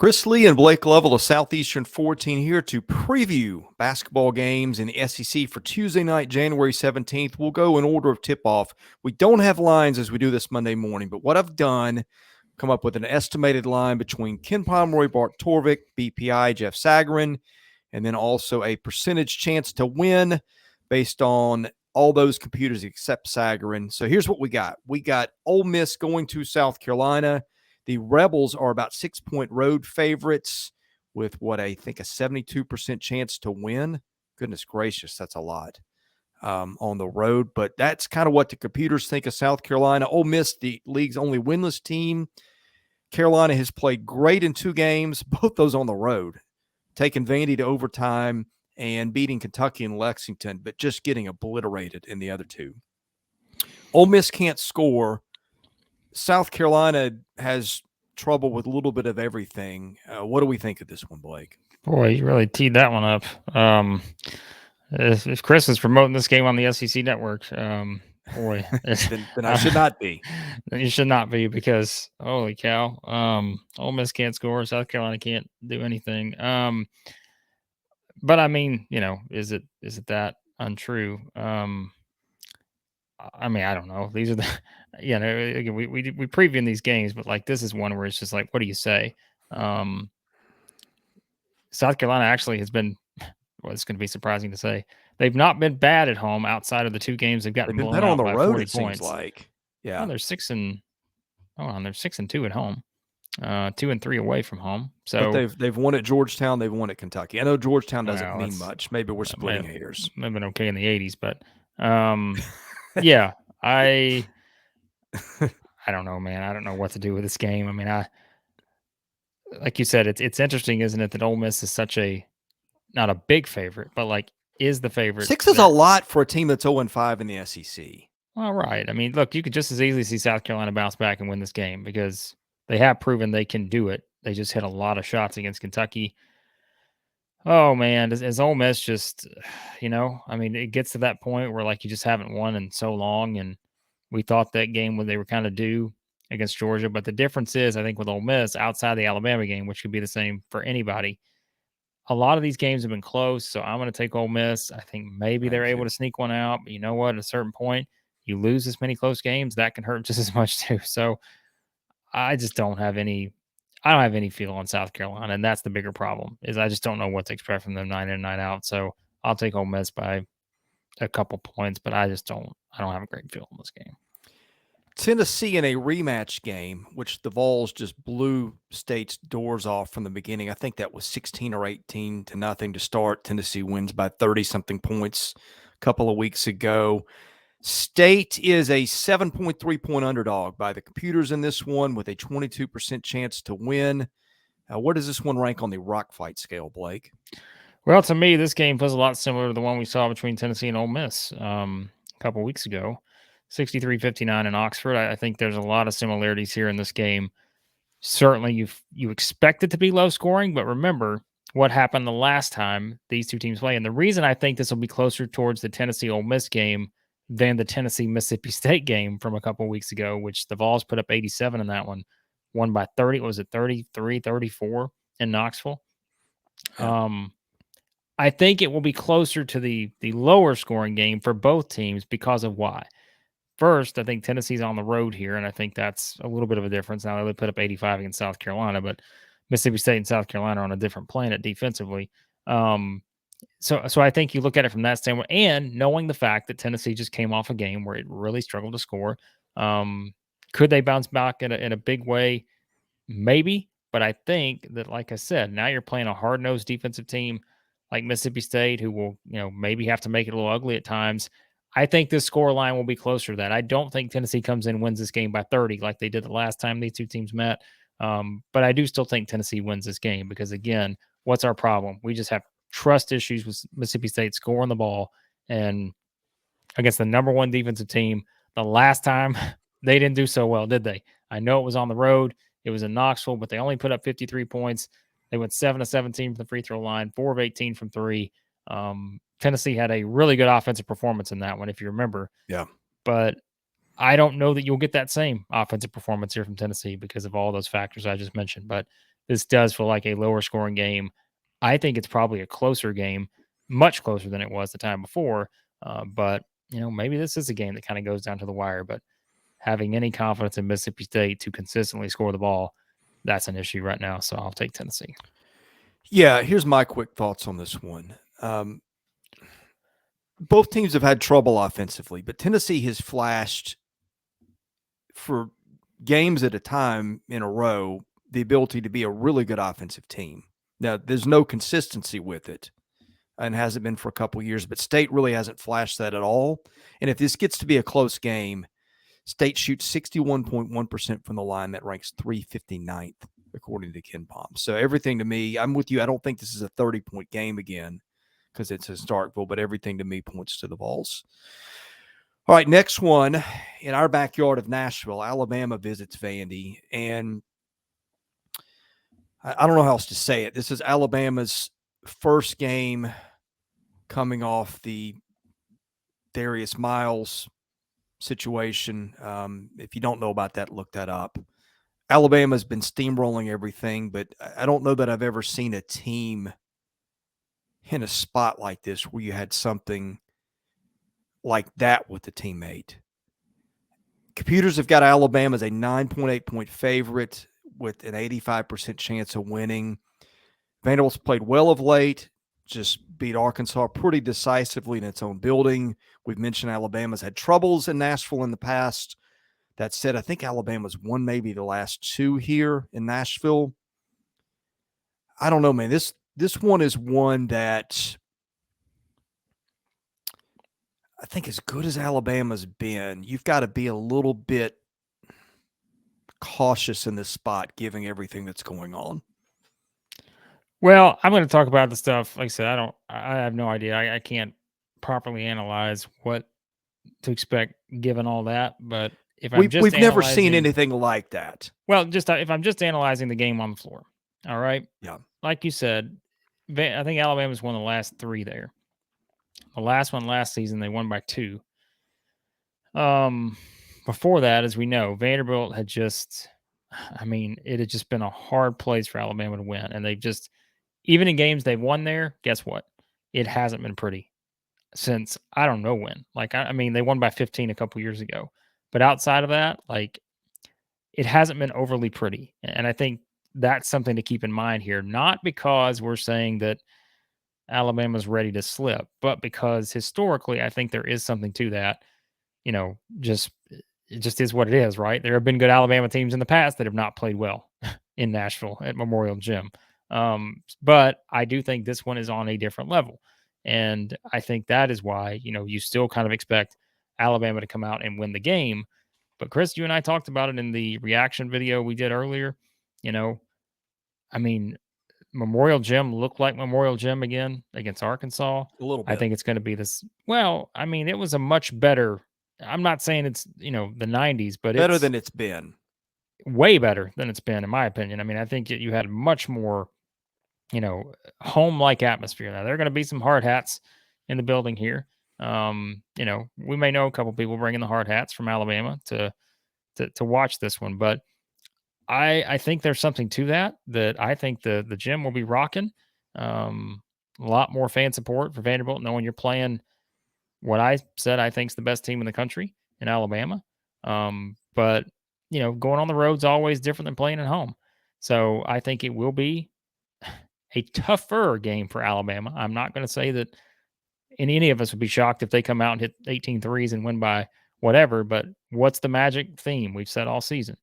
Chris Lee and Blake Lovell of Southeastern 14 here to preview basketball games in the SEC for Tuesday night, January 17th. We'll go in order of tip-off. We don't have lines as we do this Monday morning, but what I've done, come up with an estimated line between Ken Pomeroy, Bart Torvik, BPI, Jeff Sagarin, and then also a percentage chance to win based on all those computers except Sagarin. So here's what we got. We got Ole Miss going to South Carolina. The Rebels are about 6-point road favorites with what I think a 72% chance to win. Goodness gracious, that's a lot on the road. But that's kind of what the computers think of South Carolina. Ole Miss, the league's only winless team. Carolina has played great in 2 games, both those on the road, taking Vandy to overtime and beating Kentucky and Lexington, but just getting obliterated in the other 2. Ole Miss can't score. South Carolina has trouble with a little bit of everything. What do we think of this one, Blake? Boy, you really teed that one up. If Chris is promoting this game on the SEC network, boy, then I should not be. Then you should not be, because holy cow, Ole Miss can't score, South Carolina can't do anything. But I mean, is it that untrue? I mean, I don't know. These are the, again, we preview these games, but like this is one where it's just like, what do you say? South Carolina actually has been, well, it's going to be surprising to say, they've not been bad at home outside of the 2 games they've gotten blown out on the road. It seems like, yeah, well, they're 6-2 at home, 2-3 away from home. So but they've won at Georgetown, they've won at Kentucky. I know Georgetown doesn't mean much. Maybe we're splitting hairs. They've been okay in the 80s, but yeah, I don't know, man. I don't know what to do with this game. I mean, like you said, it's interesting, isn't it, that Ole Miss is such not a big favorite, but like is the favorite. 6 is a lot for a team that's 0-5 in the SEC. All right. I mean, look, you could just as easily see South Carolina bounce back and win this game because they have proven they can do it. They just hit a lot of shots against Kentucky. Oh man, is Ole Miss just, I mean, it gets to that point where like you just haven't won in so long, and we thought that game when they were kind of due against Georgia, but the difference is, I think with Ole Miss outside the Alabama game, which could be the same for anybody, a lot of these games have been close. So I'm going to take Ole Miss. I think maybe they're able to sneak one out, but you know what? At a certain point, you lose this many close games, that can hurt just as much too. So I just don't have any. I don't have any feel on South Carolina, and that's the bigger problem. Is I just don't know what to expect from them night in and night out. So I'll take Ole Miss by a couple points, but I don't have a great feel in this game. Tennessee in a rematch game, which the Vols just blew State's doors off from the beginning. I think that was 16 or 18-0 to start. Tennessee wins by 30-something points a couple of weeks ago. State is a 7.3-point underdog by the computers in this one with a 22% chance to win. Where does this one rank on the rock fight scale, Blake? Well, to me, this game was a lot similar to the one we saw between Tennessee and Ole Miss a couple of weeks ago, 63-59 in Oxford. I think there's a lot of similarities here in this game. Certainly, you expect it to be low scoring, but remember what happened the last time these 2 teams play. And the reason I think this will be closer towards the Tennessee-Ole Miss game than the Tennessee-Mississippi State game from a couple of weeks ago, which the Vols put up 87 in that one, won by 30. Was it 33, 34 in Knoxville? Yeah. I think it will be closer to the lower scoring game for both teams because of why. First, I think Tennessee's on the road here, and I think that's a little bit of a difference. Now, they put up 85 against South Carolina, but Mississippi State and South Carolina are on a different planet defensively. So I think you look at it from that standpoint, and knowing the fact that Tennessee just came off a game where it really struggled to score. Could they bounce back in a big way? Maybe, but I think that, like I said, now you're playing a hard-nosed defensive team like Mississippi State, who will, maybe have to make it a little ugly at times. I think this score line will be closer to that. I don't think Tennessee comes in and wins this game by 30 like they did the last time these 2 teams met. But I do still think Tennessee wins this game because, again, what's our problem? We just have trust issues with Mississippi State scoring the ball, and against the number 1 defensive team, the last time they didn't do so well, did they? I know it was on the road. It was in Knoxville, but they only put up 53 points. They went 7 of 17 from the free throw line, 4 of 18 from 3. Tennessee had a really good offensive performance in that one, if you remember. Yeah. But I don't know that you'll get that same offensive performance here from Tennessee because of all those factors I just mentioned. But this does feel like a lower scoring game. I think it's probably a closer game, much closer than it was the time before. But maybe this is a game that kind of goes down to the wire. But having any confidence in Mississippi State to consistently score the ball, that's an issue right now. So I'll take Tennessee. Yeah, here's my quick thoughts on this one. Both teams have had trouble offensively, but Tennessee has flashed for games at a time in a row the ability to be a really good offensive team. Now, there's no consistency with it and hasn't been for a couple years, but State really hasn't flashed that at all. And if this gets to be a close game, State shoots 61.1% from the line. That ranks 359th, according to Ken Palm. So everything to me, I'm with you. I don't think this is a 30-point game again because it's in Starkville, but everything to me points to the Vols. All right, next one in our backyard of Nashville, Alabama visits Vandy. And I don't know how else to say it. This is Alabama's first game coming off the Darius Miles situation. If you don't know about that, look that up. Alabama's been steamrolling everything, but I don't know that I've ever seen a team in a spot like this where you had something like that with the teammate. Computers have got Alabama as a 9.8-point favorite with an 85% chance of winning. Vanderbilt's played well of late, just beat Arkansas pretty decisively in its own building. We've mentioned Alabama's had troubles in Nashville in the past. That said, I think Alabama's won maybe the last two here in Nashville. I don't know, man. This one is one that I think as good as Alabama's been, you've got to be a little bit cautious in this spot, given everything that's going on. Well, I'm going to talk about the stuff. Like I said, I have no idea. I can't properly analyze what to expect given all that. But if we've never seen anything like that. Well, just if I'm just analyzing the game on the floor, all right. Yeah, like you said, I think Alabama's won the last three there. The last one last season, they won by 2. Before that, as we know, Vanderbilt had just, it had just been a hard place for Alabama to win. And they've just, even in games they've won there, guess what? It hasn't been pretty since I don't know when. Like, they won by 15 a couple years ago. But outside of that, like, it hasn't been overly pretty. And I think that's something to keep in mind here. Not because we're saying that Alabama's ready to slip, but because historically, I think there is something to that. It just is what it is, right? There have been good Alabama teams in the past that have not played well in Nashville at Memorial Gym. But I do think this one is on a different level. And I think that is why, you still kind of expect Alabama to come out and win the game. But Chris, you and I talked about it in the reaction video we did earlier. Memorial Gym looked like Memorial Gym again against Arkansas. A little bit. I think it's going to be this. Well, it was a much better. I'm not saying it's, the 90s, but better than it's been. Way better than it's been, in my opinion. I think you had much more, home-like atmosphere. Now, there are going to be some hard hats in the building here. We may know a couple people bringing the hard hats from Alabama to watch this one, but I think there's something to that I think the gym will be rocking. A lot more fan support for Vanderbilt, knowing you're playing what I said I think is the best team in the country in Alabama. But going on the road's always different than playing at home. So I think it will be a tougher game for Alabama. I'm not going to say that any of us would be shocked if they come out and hit 18 threes and win by whatever. But what's the magic theme we've said all season?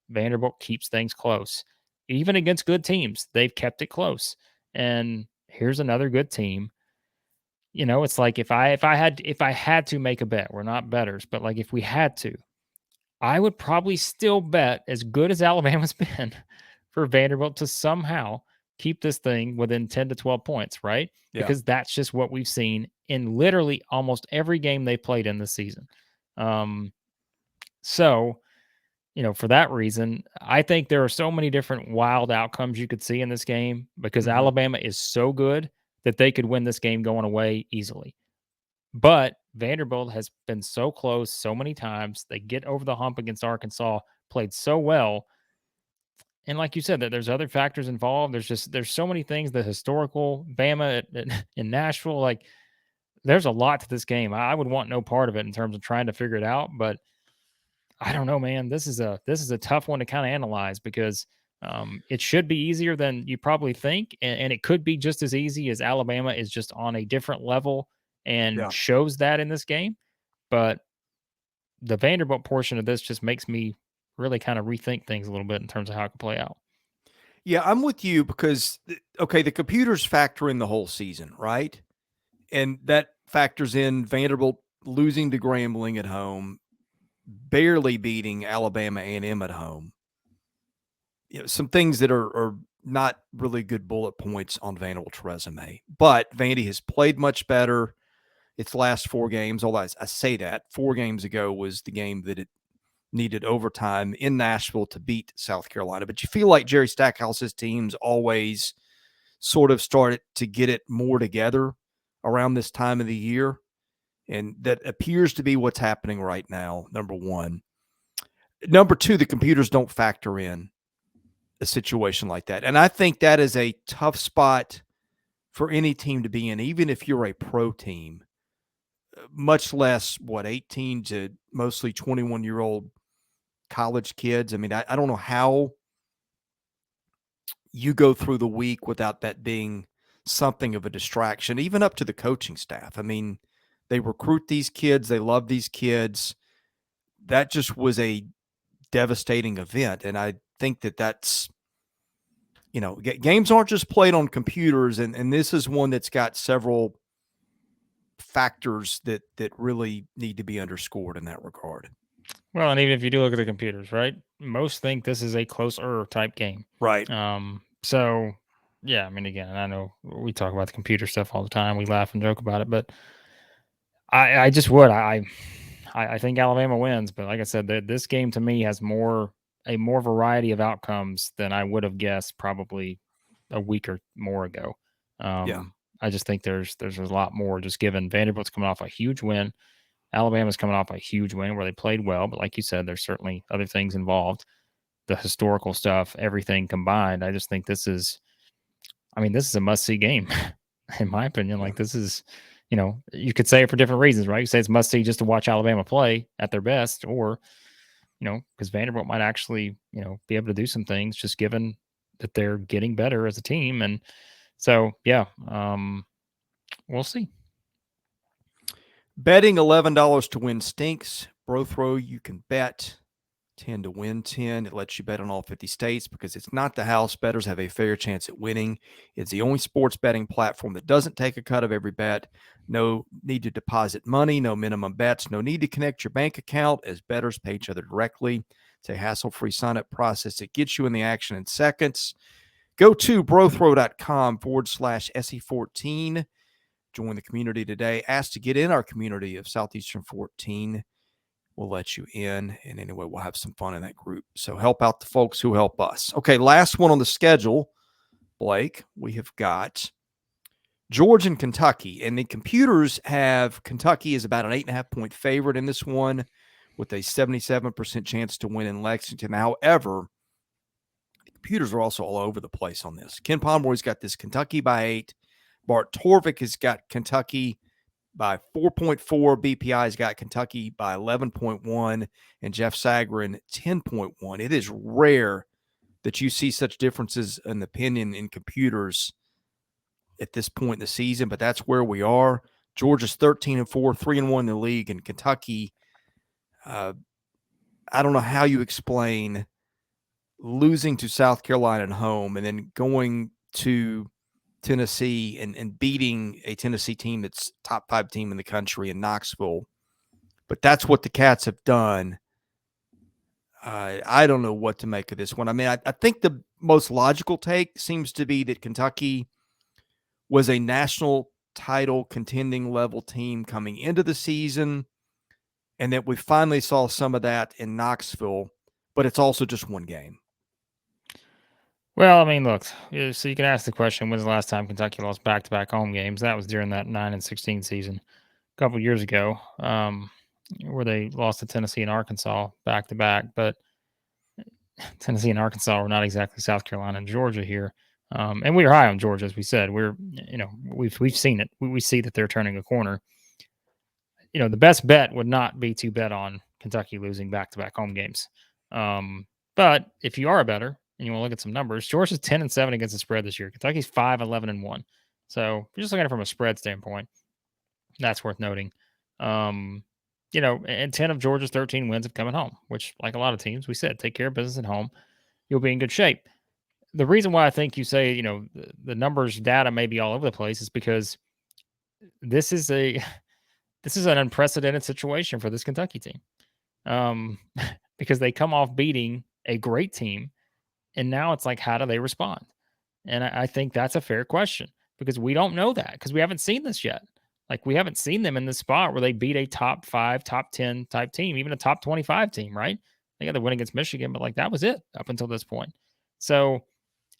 Vanderbilt keeps things close. Even against good teams, they've kept it close. And here's another good team. It's like if I had to make a bet, we're not bettors, but like if we had to, I would probably still bet, as good as Alabama's been, for Vanderbilt to somehow keep this thing within 10 to 12 points, right? Yeah. Because that's just what we've seen in literally almost every game they played in this season. So, for that reason, I think there are so many different wild outcomes you could see in this game because Alabama is so good that they could win this game going away easily. But Vanderbilt has been so close so many times. They get over the hump against Arkansas, played so well. And like you said, that there's other factors involved. There's so many things. The historical Bama in Nashville, like there's a lot to this game. I would want no part of it in terms of trying to figure it out. But I don't know, man. This is a tough one to kind of analyze because it should be easier than you probably think, and it could be just as easy as Alabama is just on a different level and Yeah. shows that in this game. But the Vanderbilt portion of this just makes me really kind of rethink things a little bit in terms of how it could play out. Yeah, I'm with you because, okay, the computers factor in the whole season, right? And that factors in Vanderbilt losing to Grambling at home, barely beating Alabama A&M at home. Some things that are not really good bullet points on Vanderbilt's resume. But Vandy has played much better its last 4 games. Although I say that 4 games ago was the game that it needed overtime in Nashville to beat South Carolina. But you feel like Jerry Stackhouse's teams always sort of started to get it more together around this time of the year. And that appears to be what's happening right now, number one. Number two, the computers don't factor in a situation like that. And I think that is a tough spot for any team to be in, even if you're a pro team, much less, 18 to mostly 21-year-old college kids. I mean, I don't know how you go through the week without that being something of a distraction, even up to the coaching staff. I mean, they recruit these kids, they love these kids. That just was a devastating event. And I think that's, games aren't just played on computers. And this is one that's got several factors that really need to be underscored in that regard. Well, and even if you do look at the computers, right? Most think this is a closer type game. Right. So yeah, I mean, again, I know we talk about the computer stuff all the time. We laugh and joke about it, but I just would. I think Alabama wins, but like I said, this game to me has a more variety of outcomes than I would have guessed probably a week or more ago. Yeah. I just think there's a lot more just given Vanderbilt's coming off a huge win. Alabama's coming off a huge win where they played well, but like you said, there's certainly other things involved. The historical stuff, everything combined. I just think this is a must-see game, in my opinion. Yeah. Like this is, you could say it for different reasons, right? You say it's must-see just to watch Alabama play at their best, or, because Vanderbilt might actually, be able to do some things just given that they're getting better as a team. And so, yeah, we'll see. Betting $11 to win stinks. BROTHROW, you can bet 10 to win 10. It lets you bet on all 50 states because it's not the house. Bettors have a fair chance at winning. It's the only sports betting platform that doesn't take a cut of every bet. No need to deposit money, no minimum bets, no need to connect your bank account as bettors pay each other directly. It's a hassle-free sign-up process that gets you in the action in seconds. Go to brothrow.com/SE14. Join the community today. Ask to get in our community of Southeastern 14. We'll let you in. And anyway, we'll have some fun in that group. So help out the folks who help us. Okay, last one on the schedule, Blake. We have got Georgia and Kentucky. And the computers have Kentucky is about an 8.5-point favorite in this one with a 77% chance to win in Lexington. However, the computers are also all over the place on this. Ken Pomeroy's got this Kentucky by 8. Bart Torvik has got Kentucky by 4.4. BPI's got Kentucky by 11.1. And Jeff Sagarin, 10.1. It is rare that you see such differences in opinion in computers at this point in the season, but that's where we are. Georgia's 13-4, 3-1 in the league, and Kentucky, I don't know how you explain losing to South Carolina at home and then going to Tennessee and beating a Tennessee team that's top 5 team in the country in Knoxville. But that's what the Cats have done. I don't know what to make of this one. I mean, I think the most logical take seems to be that Kentucky was a national title contending level team coming into the season, and that we finally saw some of that in Knoxville, but it's also just one game. Well, I mean, look, so you can ask the question, when's the last time Kentucky lost back-to-back home games? That was during that 9-16 season a couple years ago, where they lost to Tennessee and Arkansas back-to-back. But Tennessee and Arkansas are not exactly South Carolina and Georgia here. And we are high on Georgia, as we said. We've seen it. We see that they're turning a corner. The best bet would not be to bet on Kentucky losing back-to-back home games. But if you are a better and you want to look at some numbers, Georgia's 10-7 against the spread this year. Kentucky's 5-11-1. So if you're just looking at it from a spread standpoint, that's worth noting. And 10 of Georgia's 13 wins have come at home, which, like a lot of teams, we said, take care of business at home, you'll be in good shape. The reason why I think you say, the numbers data may be all over the place is because this is an unprecedented situation for this Kentucky team. Because they come off beating a great team, and now it's like, how do they respond? And I think that's a fair question, because we don't know that, because we haven't seen this yet. Like, we haven't seen them in this spot where they beat a top 5, top 10 type team, even a top 25 team, right? They got the win against Michigan, but that was it up until this point. So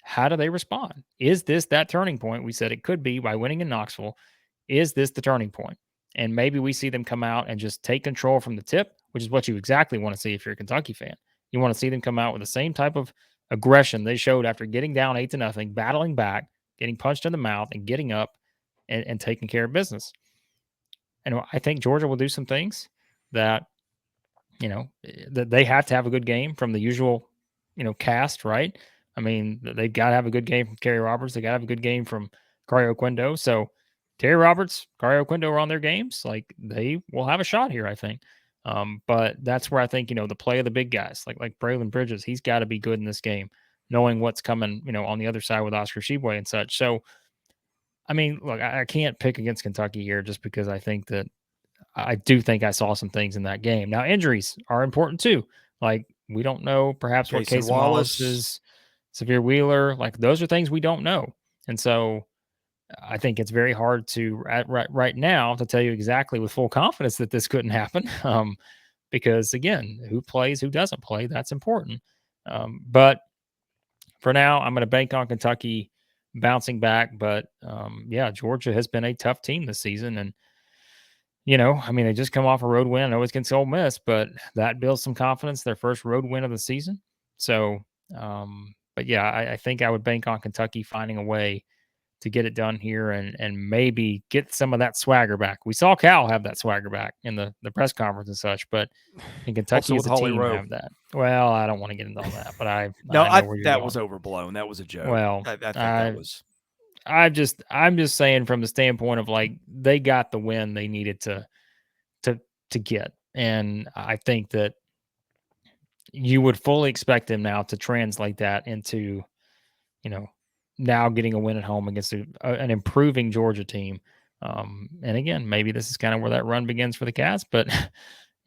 how do they respond? Is this that turning point? We said it could be by winning in Knoxville. Is this the turning point? And maybe we see them come out and just take control from the tip, which is what you exactly want to see if you're a Kentucky fan. You want to see them come out with the same type of aggression they showed after getting down 8-0, battling back, getting punched in the mouth, and getting up and taking care of business. And I think Georgia will do some things that, that they have to have a good game from the usual, cast, right? I mean, they've got to have a good game from Kerry Roberts. They got to have a good game from Kari Oquendo. So Terry Roberts, Kari Oquendo are on their games. They will have a shot here, I think. But that's where I think, the play of the big guys, like Braylon Bridges, he's got to be good in this game, knowing what's coming, on the other side with Oscar Tshiebwe and such. So, I mean, look, I can't pick against Kentucky here just because I think that I do think I saw some things in that game. Now, injuries are important too. We don't know perhaps what Jason Casey Wallace is, Severe Wheeler. Those are things we don't know. And so I think it's very hard to right now to tell you exactly with full confidence that this couldn't happen. Because again, who plays, who doesn't play, that's important. But for now, I'm going to bank on Kentucky bouncing back. But Georgia has been a tough team this season. And, they just come off a road win. I know it's against Ole Miss, but that builds some confidence, their first road win of the season. So, I think I would bank on Kentucky finding a way to get it done here and maybe get some of that swagger back. We saw Cal have that swagger back in the press conference and such, but in Kentucky as a team have that. Well, I don't want to get into all that, but I know where you're that going. was overblown. That was a joke. Well, I think that was. I'm just saying from the standpoint of they got the win they needed to get, and I think that you would fully expect them now to translate that into, now getting a win at home against an improving Georgia team. And again, maybe this is kind of where that run begins for the Cats, but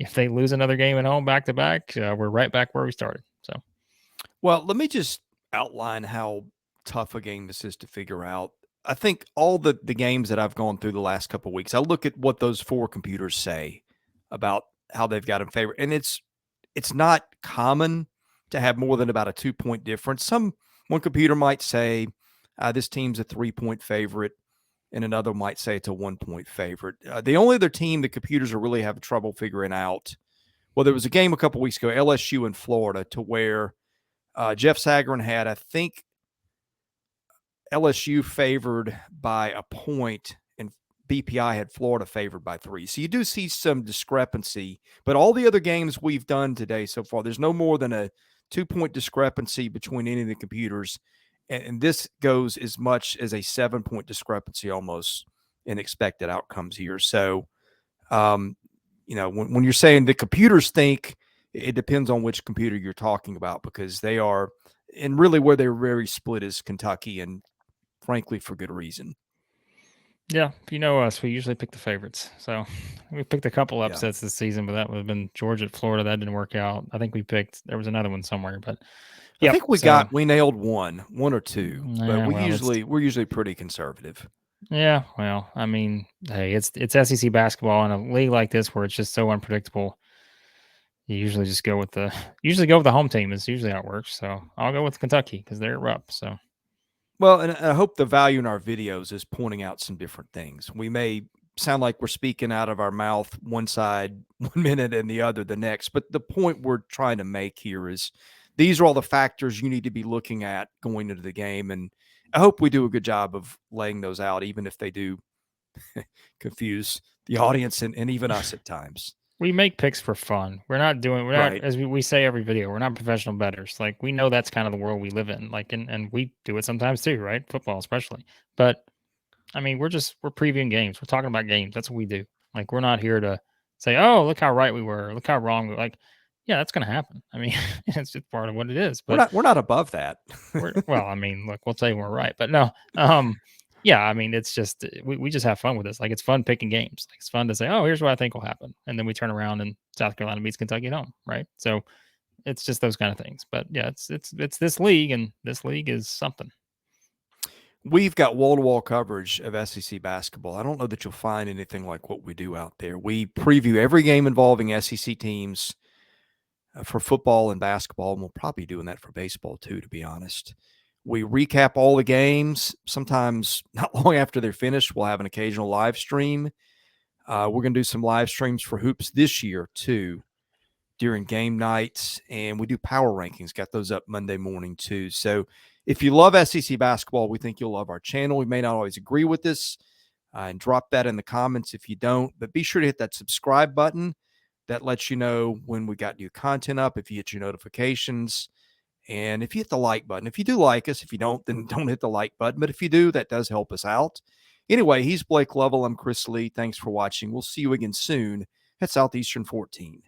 if they lose another game at home back to back, we're right back where we started. So, well, let me just outline how tough a game this is to figure out. I think all the games that I've gone through the last couple of weeks, I look at what those 4 computers say about how they've got in favor. And it's not common to have more than about a 2-point difference. One computer might say this team's a 3-point favorite, and another might say it's a 1-point favorite. The only other team the computers are really having trouble figuring out, well, there was a game a couple weeks ago, LSU in Florida, to where Jeff Sagarin had, I think, LSU favored by a point, and BPI had Florida favored by 3. So you do see some discrepancy, but all the other games we've done today so far, there's no more than a 2-point discrepancy between any of the computers. And this goes as much as a 7-point discrepancy almost in expected outcomes here. So, when you're saying the computers think, it depends on which computer you're talking about, because they are, and really where they're very split is Kentucky, and frankly, for good reason. Yeah, if you know us, we usually pick the favorites. So we picked a couple upsets this season, but that would have been Georgia at Florida. That didn't work out. I think there was another one somewhere, but I think we nailed one or two, but we're usually pretty conservative. Yeah, well, I mean, hey, it's SEC basketball in a league like this where it's just so unpredictable. You usually just go with the home team. Is usually how it works. So I'll go with Kentucky because they're up. So. Well, and I hope the value in our videos is pointing out some different things. We may sound like we're speaking out of our mouth one side 1 minute and the other the next, but the point we're trying to make here is these are all the factors you need to be looking at going into the game. And I hope we do a good job of laying those out, even if they do confuse the audience and even us at times. We make picks for fun. We're not, Right. as we say every video, we're not professional bettors. Like, we know that's kind of the world we live in. Like, and we do it sometimes too, right? Football, especially. But I mean, we're previewing games. We're talking about games. That's what we do. Like, we're not here to say, oh, look how right we were. Look how wrong we were. Like, yeah, that's going to happen. I mean, it's just part of what it is. But We're not above that. well, I mean, look, we'll tell you we're right. But no, yeah, I mean, it's just we just have fun with this. Like, it's fun picking games. Like, it's fun to say, oh, here's what I think will happen, and then we turn around and South Carolina beats Kentucky at home, right? So it's just those kind of things. But yeah, it's this league, and this league is something. We've got wall-to-wall coverage of SEC basketball. I don't know that you'll find anything like what we do out there. We preview every game involving SEC teams for football and basketball, and we'll probably be doing that for baseball too, to be honest. We recap all the games. Sometimes not long after they're finished, we'll have an occasional live stream. We're going to do some live streams for hoops this year too during game nights, and we do power rankings. Got those up Monday morning too. So if you love SEC basketball, we think you'll love our channel. We may not always agree with this, and drop that in the comments if you don't, but be sure to hit that subscribe button. That lets you know when we got new content up, if you hit your notifications, and if you hit the like button. If you do like us, if you don't, then don't hit the like button. But if you do, that does help us out. Anyway, he's Blake Lovell. I'm Chris Lee. Thanks for watching. We'll see you again soon at Southeastern 14.